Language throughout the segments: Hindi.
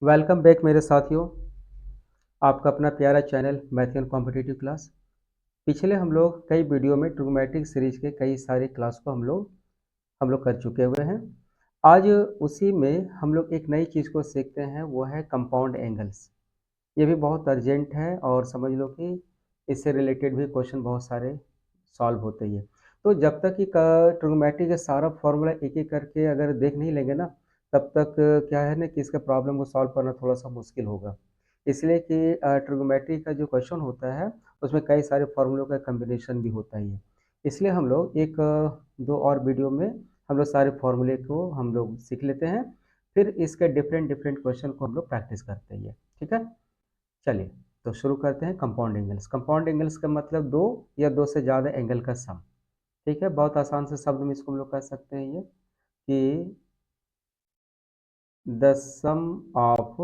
वेलकम बैक मेरे साथियों। आपका अपना प्यारा channel math and competitive class. पिछले हम लोग कई वीडियो में ट्रिग्नोमेट्रिक सीरीज के कई सारे क्लास को हम लोग कर चुके हुए हैं। आज उसी में हम लोग एक नई चीज़ को सीखते हैं, वो है कंपाउंड एंगल्स। ये भी बहुत अर्जेंट है और समझ लो कि इससे रिलेटेड भी क्वेश्चन बहुत सारे सॉल्व होते ही है। तो जब तक कि ट्रिग्नोमेट्री का सारा फॉर्मूला एक एक करके अगर देख नहीं लेंगे ना, तब तक क्या है ना कि इसके प्रॉब्लम को सॉल्व करना थोड़ा सा मुश्किल होगा। इसलिए कि ट्रिग्नोमेट्री का जो क्वेश्चन होता है उसमें कई सारे फॉर्मूलों का कम्बिनेशन भी होता ही है। इसलिए हम लोग एक दो और वीडियो में हम लोग सारे फॉर्मूले को हम लोग सीख लेते हैं, फिर इसके डिफरेंट डिफरेंट क्वेश्चन को हम लोग प्रैक्टिस करते हैं। ठीक है, चलिए तो शुरू करते हैं। कंपाउंड एंगल्स, कंपाउंड एंगल्स का मतलब दो या दो से ज़्यादा एंगल का सम। ठीक है, बहुत आसान से शब्द में इसको हम लोग कह सकते हैं ये कि द सम ऑफ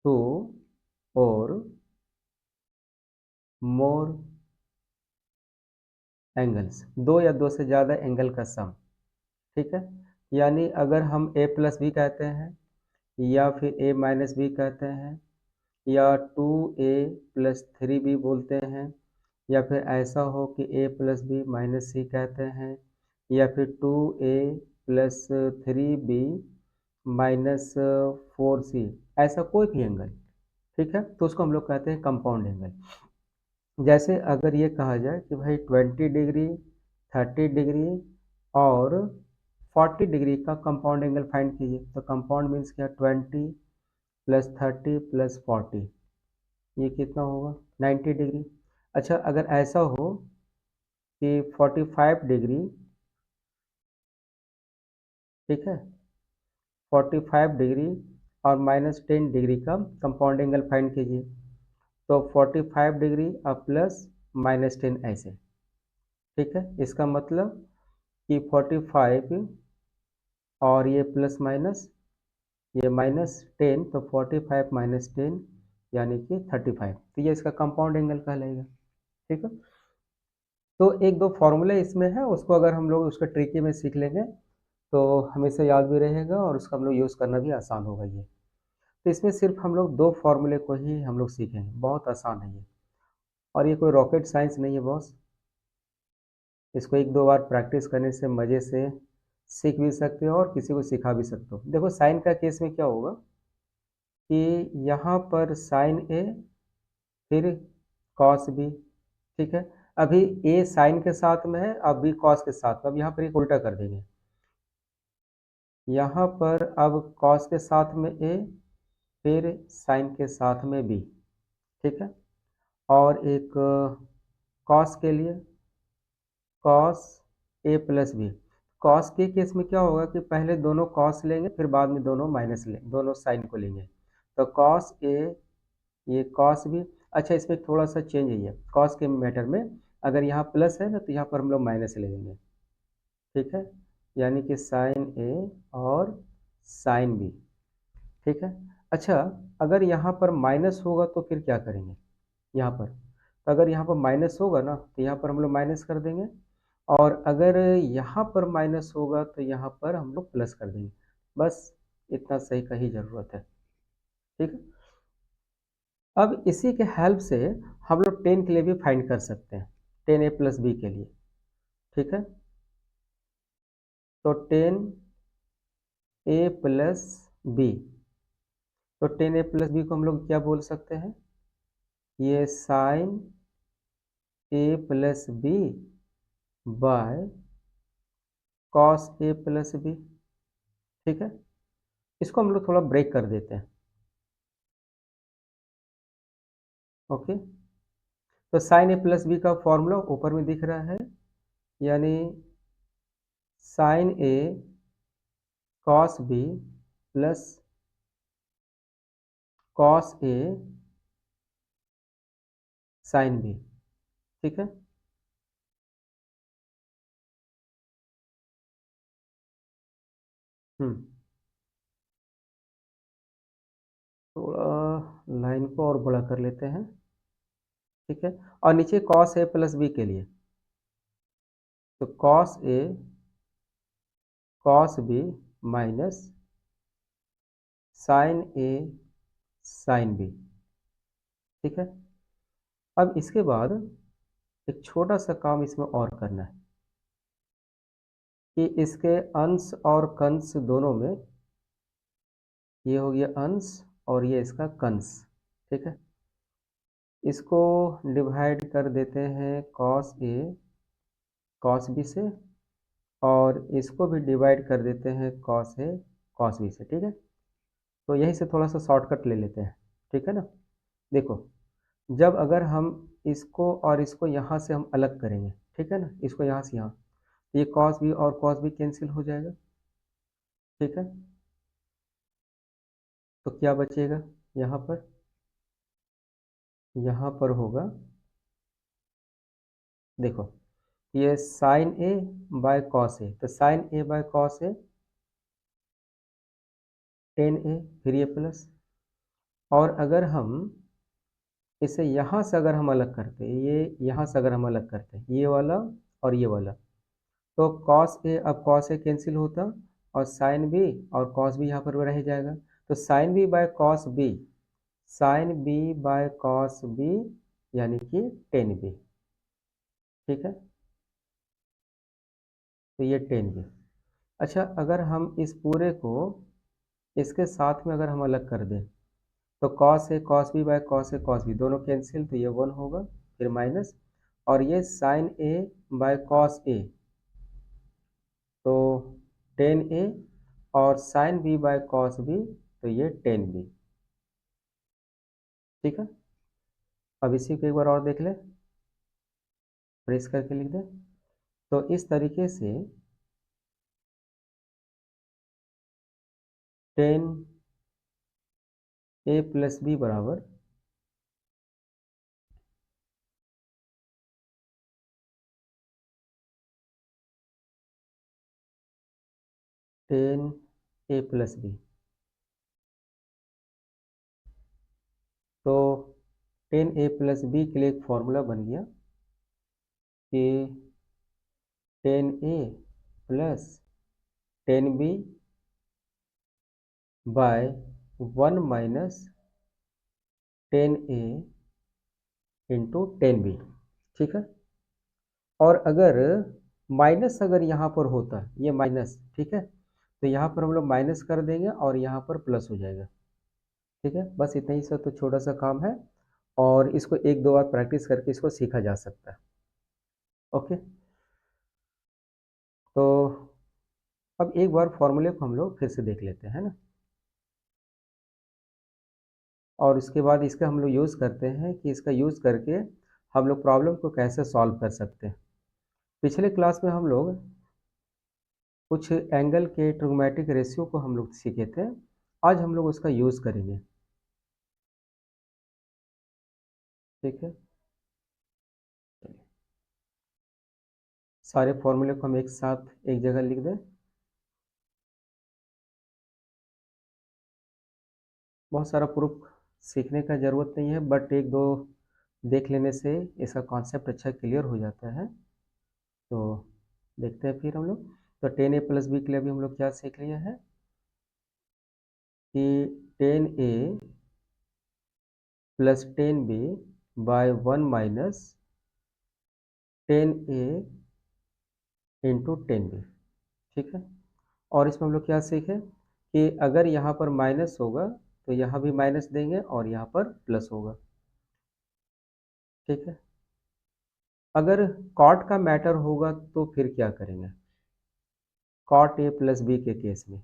टू और मोर एंगल्स, दो या दो से ज़्यादा एंगल का सम। ठीक है, यानी अगर हम ए प्लस बी कहते हैं या फिर ए माइनस बी कहते हैं या 2a+3b बोलते हैं, या फिर ऐसा हो कि a प्लस बी माइनस सी कहते हैं, या फिर 2a+3b -4c, ऐसा कोई भी एंगल। ठीक है, तो उसको हम लोग कहते हैं कंपाउंड एंगल। जैसे अगर ये कहा जाए कि भाई 20 डिग्री, 30 डिग्री और 40 डिग्री का कंपाउंड एंगल फाइंड कीजिए, तो कंपाउंड मीन्स क्या, 20+30+40, ये कितना होगा, 90 डिग्री। अच्छा, अगर ऐसा हो कि 45 डिग्री, ठीक है, 45 डिग्री और -10 डिग्री का कंपाउंड एंगल फाइंड कीजिए, तो 45 डिग्री और +-10 ऐसे। ठीक है, इसका मतलब कि 45 और ये प्लस माइनस, ये -10, तो 45 -10 यानी कि 35, तो ये इसका कंपाउंड एंगल कहलाएगा। ठीक है, तो एक दो फॉर्मूले इसमें है, उसको अगर हम लोग उसका ट्रिकी में सीख लेंगे तो हमेशा याद भी रहेगा और उसका हम लोग यूज़ करना भी आसान होगा। ये तो इसमें सिर्फ हम लोग दो फॉर्मूले को ही हम लोग सीखेंगे, बहुत आसान है ये, और ये कोई रॉकेट साइंस नहीं है बॉस। इसको एक दो बार प्रैक्टिस करने से मज़े से सीख भी सकते हो और किसी को सिखा भी सकते हो। देखो साइन का केस में क्या होगा कि यहाँ पर साइन ए फिर कॉस बी। ठीक है, अभी ए साइन के साथ में है, अब बी कॉस के साथ में, अब यहाँ पर एक उल्टा कर देंगे, यहाँ पर अब कॉस के साथ में ए फिर साइन के साथ में बी। ठीक है, और एक कॉस के लिए cos A plus B. Cos के केस में क्या होगा कि पहले दोनों कॉस लेंगे, फिर बाद में दोनों माइनस लेंगे, दोनों साइन को लेंगे, तो कॉस ए, ये कॉस बी। अच्छा, इसमें थोड़ा सा चेंज है कॉस के मैटर में, अगर यहाँ प्लस है ना तो यहाँ पर हम लोग माइनस ले लेंगे। ठीक है, यानी कि साइन ए और साइन बी। ठीक है, अच्छा, अगर यहाँ पर माइनस होगा तो फिर क्या करेंगे, यहाँ पर, तो अगर यहाँ पर माइनस होगा ना तो यहाँ पर हम लोग माइनस कर देंगे, और अगर यहाँ पर माइनस होगा तो यहाँ पर हम लोग प्लस कर देंगे। बस इतना सही का ही ज़रूरत है। ठीक है, अब इसी के हेल्प से हम लोग 10 के लिए भी फाइंड कर सकते हैं, 10a+b के लिए। ठीक है, तो 10a+b, तो 10a+b को हम लोग क्या बोल सकते हैं, ये sign a+b by cos a+b। ठीक है, इसको हम लोग थोड़ा ब्रेक कर देते हैं। ओके, तो साइन a+b का फॉर्मूला ऊपर में दिख रहा है, यानी sine a cos b plus cos a sine b। ठीक है, थोड़ा लाइन को और बड़ा कर लेते हैं। ठीक है, और नीचे कॉस a+b के लिए, तो cos a cos b minus sine A sine B. ठीक है। अब इसके बाद एक छोटा सा काम इसमें और करना है कि इसके अंश और कंस दोनों में, ये हो गया अंश और ये इसका कंस। ठीक है। इसको डिवाइड कर देते हैं कॉस ए कॉस बी से, और इसको भी डिवाइड कर देते हैं कॉस ए कॉस बी से। ठीक है। तो यहीं से थोड़ा सा शॉर्टकट ले लेते हैं। ठीक है ना। देखो, जब अगर हम इसको और इसको यहाँ से हम अलग करेंगे, ठीक है ना, इसको यहाँ से यहाँ, तो ये कॉस बी और कॉस बी कैंसिल हो जाएगा। ठीक है। तो क्या बचेगा यहाँ पर? यहाँ पर होगा, देखो, ये sine A by cos A, तो sine A by cos A tan A, फिर ये प्लस, और अगर हम इसे यहाँ से अगर हम अलग करते हैं, ये यहाँ से अगर हम अलग करते हैं, ये वाला और ये वाला, तो कॉस ए, अब कॉस ए कैंसिल होता और साइन बी और कॉस बी यहाँ पर रह जाएगा। तो sine B by cos B, sine B by cos B यानी कि टेन बी। ठीक है। तो ये टेन बी। अच्छा, अगर हम इस पूरे को इसके साथ में अगर हम अलग कर दें, तो cos A cos B by cos A cos B दोनों कैंसिल, तो ये वन होगा, फिर माइनस, और ये sine A by cos A, तो टेन ए, और sine B by cos B, तो ये टेन बी। ठीक है। अब इसी को एक बार और देख ले, प्रेस करके लिख दे। तो इस तरीके से टेन ए प्लस बी बराबर टेन ए प्लस बी। तो टेन ए प्लस बी के लिए एक फॉर्मूला बन गया कि tan A plus tan B by one minus tan A into tan B. ठीक है। और अगर माइनस अगर यहाँ पर होता, ये माइनस, ठीक है, तो यहाँ पर हम लोग माइनस कर देंगे और यहाँ पर प्लस हो जाएगा। ठीक है। बस इतना ही सा तो छोटा सा काम है, और इसको एक दो बार प्रैक्टिस करके इसको सीखा जा सकता है। ओके। तो अब एक बार फॉर्मूले को हम लोग फिर से देख लेते हैं ना, और उसके बाद इसका हम लोग यूज़ करते हैं कि इसका यूज़ करके हम लोग प्रॉब्लम को कैसे सॉल्व कर सकते हैं। पिछले क्लास में हम लोग कुछ एंगल के ट्रिग्नोमेट्रिक रेशियो को हम लोग सीखे थे, आज हम लोग उसका यूज़ करेंगे। ठीक है। सारे फॉर्मूले को हम एक साथ एक जगह लिख दें। बहुत सारा प्रूफ सीखने का ज़रूरत नहीं है, बट एक दो देख लेने से इसका कॉन्सेप्ट अच्छा क्लियर हो जाता है। तो देखते हैं फिर हम लोग। तो टेन ए प्लस बी के लिए अभी हम लोग क्या सीख लिया है कि tan A plus tan B by one minus tan A into tan B. ठीक है। और इसमें हम लोग क्या सीखे कि अगर यहाँ पर माइनस होगा तो यहाँ भी माइनस देंगे और यहाँ पर प्लस होगा। ठीक है। अगर कॉट का मैटर होगा तो फिर क्या करेंगे कॉट ए प्लस बी के केस में?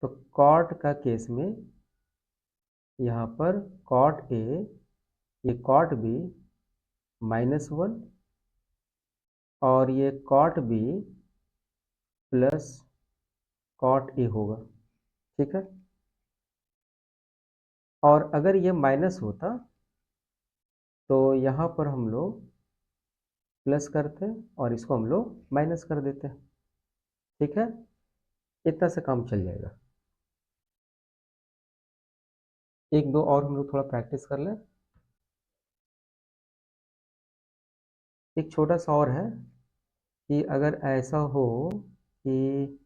तो कॉट का केस में यहाँ पर कॉट ए, ये कॉट बी माइनस वन, और ये cot B plus cot A होगा। ठीक है। और अगर ये माइनस होता तो यहाँ पर हम लोग प्लस करते और इसको हम लोग माइनस कर देते। ठीक है। इतना से काम चल जाएगा। एक दो और हम लोग थोड़ा प्रैक्टिस कर लें। एक छोटा सा और है कि अगर ऐसा हो कि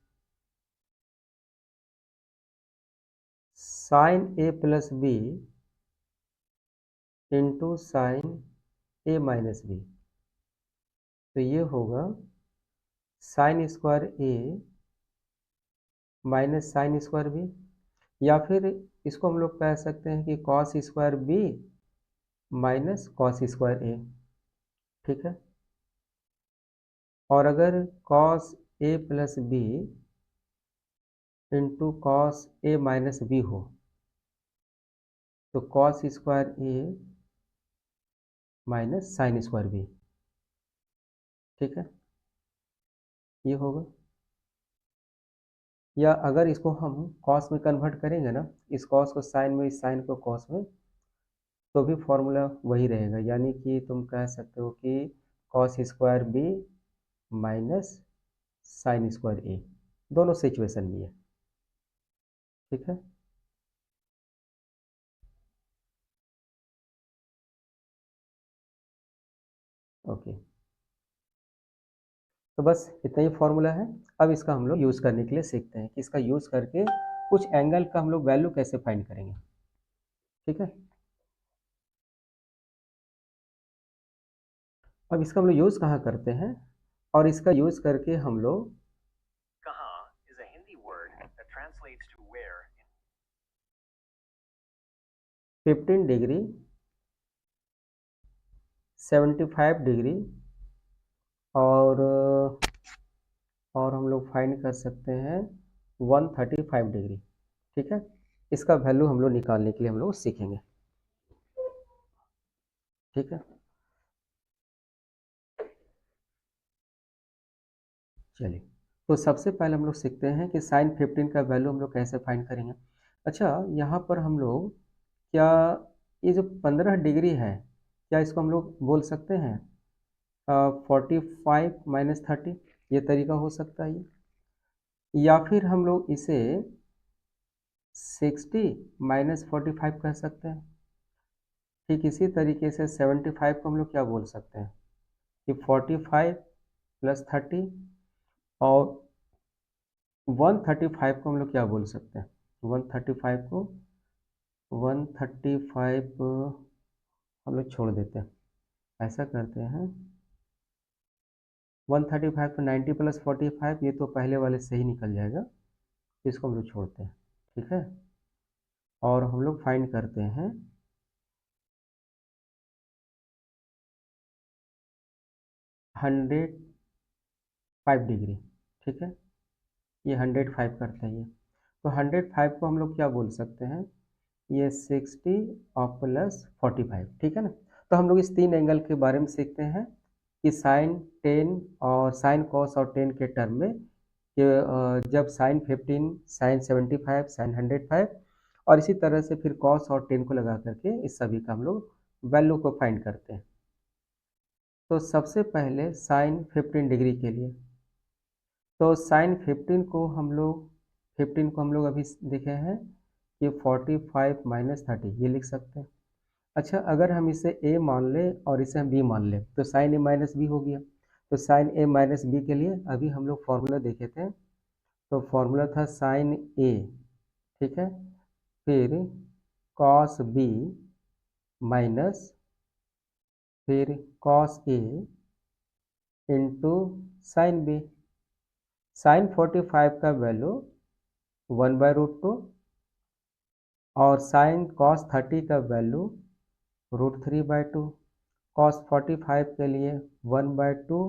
sine A plus B into sine A minus B, तो ये होगा sine square A minus sine square B, या फिर इसको हम लोग कह सकते हैं कि cos square B minus cos square A. ठीक है, और अगर cos A plus B into cos A minus B हो तो cos square A minus sine square B. ठीक है, ये होगा। या अगर इसको हम कॉस में कन्वर्ट करेंगे ना, इस कॉस को साइन में, इस साइन को कॉस में, तो भी फॉर्मूला वही रहेगा, यानी कि तुम कह सकते हो कि cos square B minus sine square A, दोनों सिचुएशन में है। ठीक है, ओके, तो बस इतना ही फॉर्मूला है। अब इसका हम लोग यूज़ करने के लिए सीखते हैं कि इसका यूज़ करके कुछ एंगल का हम लोग वैल्यू कैसे फाइंड करेंगे। ठीक है, अब इसका हम लोग यूज़ कहाँ करते हैं, और इसका यूज़ करके हम लोग 15 डिग्री, 75 डिग्री और हम लोग फाइंड कर सकते हैं 135 डिग्री। ठीक है, इसका वैल्यू हम लोग निकालने के लिए हम लोग सीखेंगे। ठीक है, चलिए, तो सबसे पहले हम लोग सीखते हैं कि साइन 15 का वैल्यू हम लोग कैसे फाइंड करेंगे। अच्छा, यहाँ पर हम लोग क्या ये जो 15 डिग्री है, क्या इसको हम लोग बोल सकते हैं 45 माइनस 30, ये तरीका हो सकता है ये, या फिर हम लोग इसे 60 माइनस 45 कह सकते हैं। ठीक इसी तरीके से 75 को हम लोग क्या बोल सकते हैं कि 45 प्लस 30, और 135 को हम लोग क्या बोल सकते हैं, 135 को 135 हम लोग छोड़ देते हैं, ऐसा करते हैं 135 को 90 प्लस 45, ये तो पहले वाले से ही निकल जाएगा, इसको हम लोग छोड़ते हैं। ठीक है, और हम लोग फाइंड करते हैं 105 डिग्री। ठीक है, ये 105 करता है ये, तो 105 को हम लोग क्या बोल सकते हैं, ये 60 और प्लस 45। ठीक है ना, तो हम लोग इस तीन एंगल के बारे में सीखते हैं कि साइन 10 और साइन कॉस और 10 के टर्म में कि जब साइन 15, साइन 75, साइन 105, और इसी तरह से फिर कॉस और 10 को लगा करके इस सभी का हम लोग वैल्यू को फाइंड करते हैं। तो सबसे पहले साइन 15 डिग्री के लिए, तो साइन 15 को हम लोग अभी देखे हैं कि 45 माइनस 30, ये लिख सकते हैं। अच्छा, अगर हम इसे a मान लें और इसे हम b मान लें तो साइन a माइनस बी हो गया। तो साइन a माइनस बी के लिए अभी हम लोग फॉर्मूला देखे थे, तो फॉर्मूला था साइन a, ठीक है, फिर कॉस b माइनस फिर cos a into sine b। Sine 45 का वैल्यू 1/√2 और साइन कॉस 30 का वैल्यू √3/2। कॉस 45 के लिए 1/2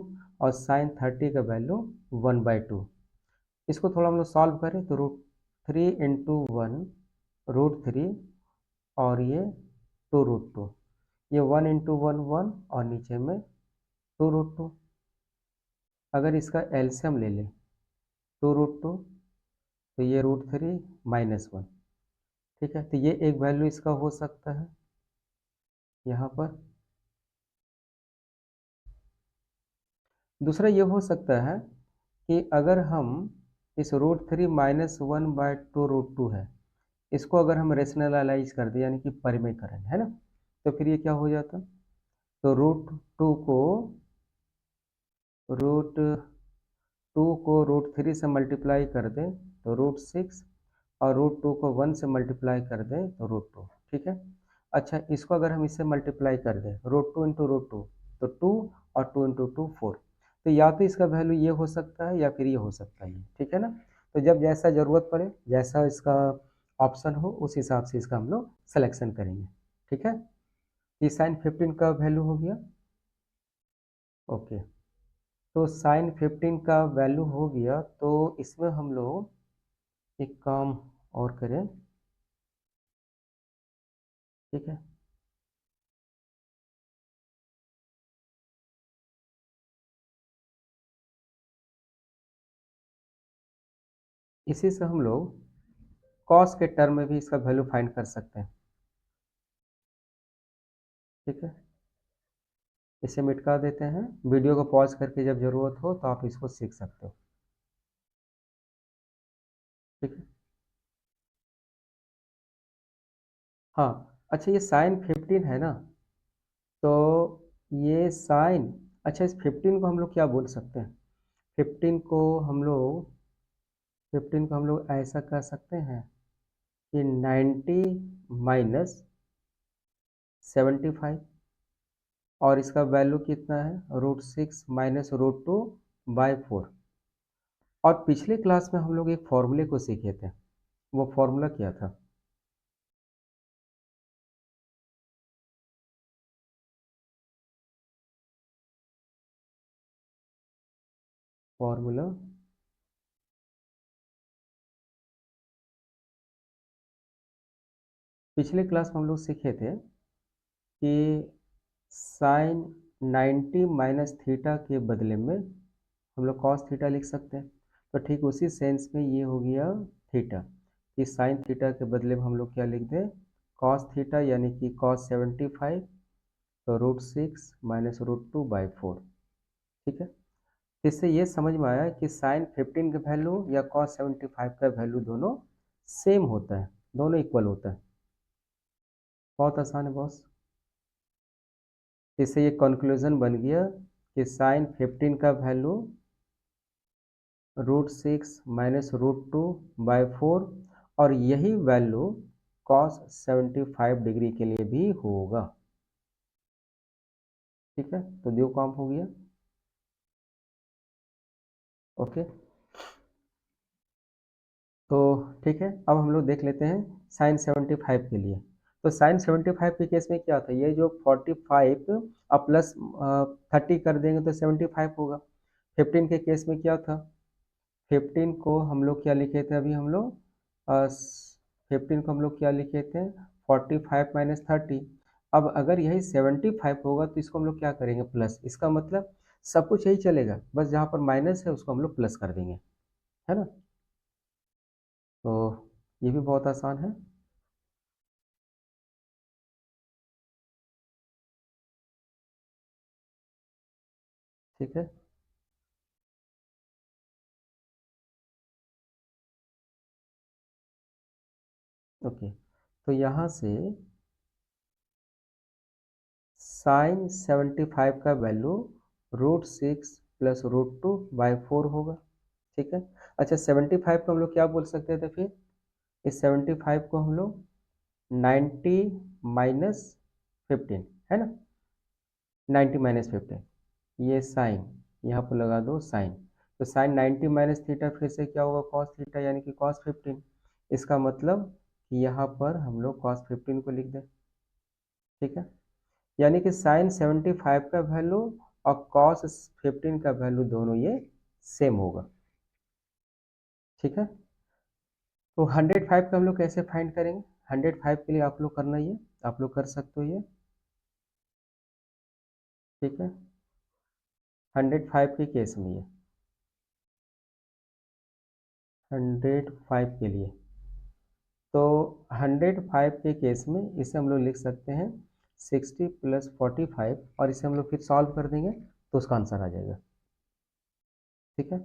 और साइन 30 का वैल्यू 1/2। इसको थोड़ा हम लोग सॉल्व करें तो √3 इंटू 1 √3 और ये 2√2, ये 1 इंटू 1 1 और नीचे में 2√2। अगर इसका एलसीएम ले लें 2√2 तो ये √3 -1। ठीक है, तो ये एक वैल्यू इसका हो सकता है यहाँ पर। दूसरा ये हो सकता है कि अगर हम इस √3 -1/2√2 है, इसको अगर हम रेशनलाइज कर दें यानी कि परिमेयकरण, है ना, तो फिर ये क्या हो जाता, तो √2 को √2 को √3 से मल्टीप्लाई कर दें तो √6 और √2 को 1 से मल्टीप्लाई कर दें तो √2, ठीक है। अच्छा, इसको अगर हम इससे मल्टीप्लाई कर दें √2 इंटू √2 तो 2 और 2 इंटू 2 4। तो या तो इसका वैल्यू ये हो सकता है या फिर ये हो सकता है, ठीक है ना। तो जब जैसा ज़रूरत पड़े, जैसा इसका ऑप्शन हो, उस हिसाब से इसका हम लोग सिलेक्शन करेंगे, ठीक है। ये साइन 15 का वैल्यू हो गया, ओके। तो साइन 15 का वैल्यू हो गया, तो इसमें हम लोग एक काम और करें, ठीक है। इसी से हम लोग कॉस के टर्म में भी इसका वैल्यू फाइंड कर सकते हैं, ठीक है। इसे मिटा देते हैं, वीडियो को पॉज करके जब ज़रूरत हो तो आप इसको सीख सकते हो, ठीक है। हाँ, अच्छा, ये साइन 15 है ना, तो ये साइन, अच्छा, इस 15 को हम लोग क्या बोल सकते हैं, 15 को हम लोग 15 को हम लोग ऐसा कह सकते हैं कि 90 माइनस 75, और इसका वैल्यू कितना है √6 माइनस √2/4। और पिछले क्लास में हम लोग एक फॉर्मूले को सीखे थे, वो फॉर्मूला क्या था? फॉर्मूला पिछले क्लास में हम लोग सीखे थे कि साइन 90 माइनस थीटा के बदले में हम लोग कॉस थीटा लिख सकते हैं। तो ठीक उसी सेंस में ये हो गया थीटा, कि साइन थीटा के बदले में हम लोग क्या लिख दें, कॉस थीटा, यानी कि कॉस 75, तो √6 माइनस √2/4, ठीक है। इससे ये समझ में आया कि साइन 15 का वैल्यू या कॉस 75 का वैल्यू दोनों सेम होता है, दोनों इक्वल होता है। बहुत आसान है बॉस। इससे ये कंक्लूजन बन गया कि साइन 15 का वैल्यू √6 माइनस √2/4, और यही वैल्यू कॉस 75 डिग्री के लिए भी होगा, ठीक है। तो दो काम हो गया, ओके। तो ठीक है, अब हम लोग देख लेते हैं साइन 75 के लिए। तो साइन 75 के केस में क्या होता है, ये जो 45 अब प्लस 30 कर देंगे तो 75 होगा। 15 के केस में क्या था, 15 को हम लोग क्या लिखे थे, अभी हम लोग 15 को हम लोग क्या लिखे थे, 45 माइनस 30। अब अगर यही 75 होगा तो इसको हम लोग क्या करेंगे, प्लस। इसका मतलब सब कुछ यही चलेगा, बस जहाँ पर माइनस है उसको हम लोग प्लस कर देंगे, है ना। तो ये भी बहुत आसान है, ठीक है, ओके। तो यहाँ से साइन 75 का वैल्यू √6 प्लस √2/4 होगा, ठीक है। अच्छा, 75 को हम लोग क्या बोल सकते थे फिर, इस 75 को हम लोग 90 माइनस 15, है ना, 90 माइनस 15, ये साइन, यहाँ पर लगा दो साइन। तो साइन 90 माइनस थीटा फिर से क्या होगा, कॉस थीटा, यानी कि कॉस 15। इसका मतलब कि यहाँ पर हम लोग कॉस 15 को लिख दें, ठीक है। यानी कि साइन 75 का वैल्यू और कॉस 15 का वैल्यू दोनों ये सेम होगा, ठीक है। तो 105 का हम लोग कैसे फाइंड करेंगे, 105 के लिए आप लोग करना, ये आप लोग कर सकते हो ये, ठीक है। 105 के केस में ये 105 के लिए, तो 105 के केस में इसे हम लोग लिख सकते हैं 60 प्लस 45, और इसे हम लोग फिर सॉल्व कर देंगे तो उसका आंसर आ जाएगा, ठीक है।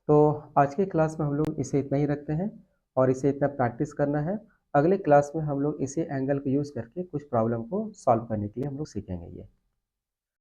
तो आज के क्लास में हम लोग इसे इतना ही रखते हैं, और इसे इतना प्रैक्टिस करना है। अगले क्लास में हम लोग इसी एंगल को यूज़ करके कुछ प्रॉब्लम को सॉल्व करने के लिए हम लोग सीखेंगे ये।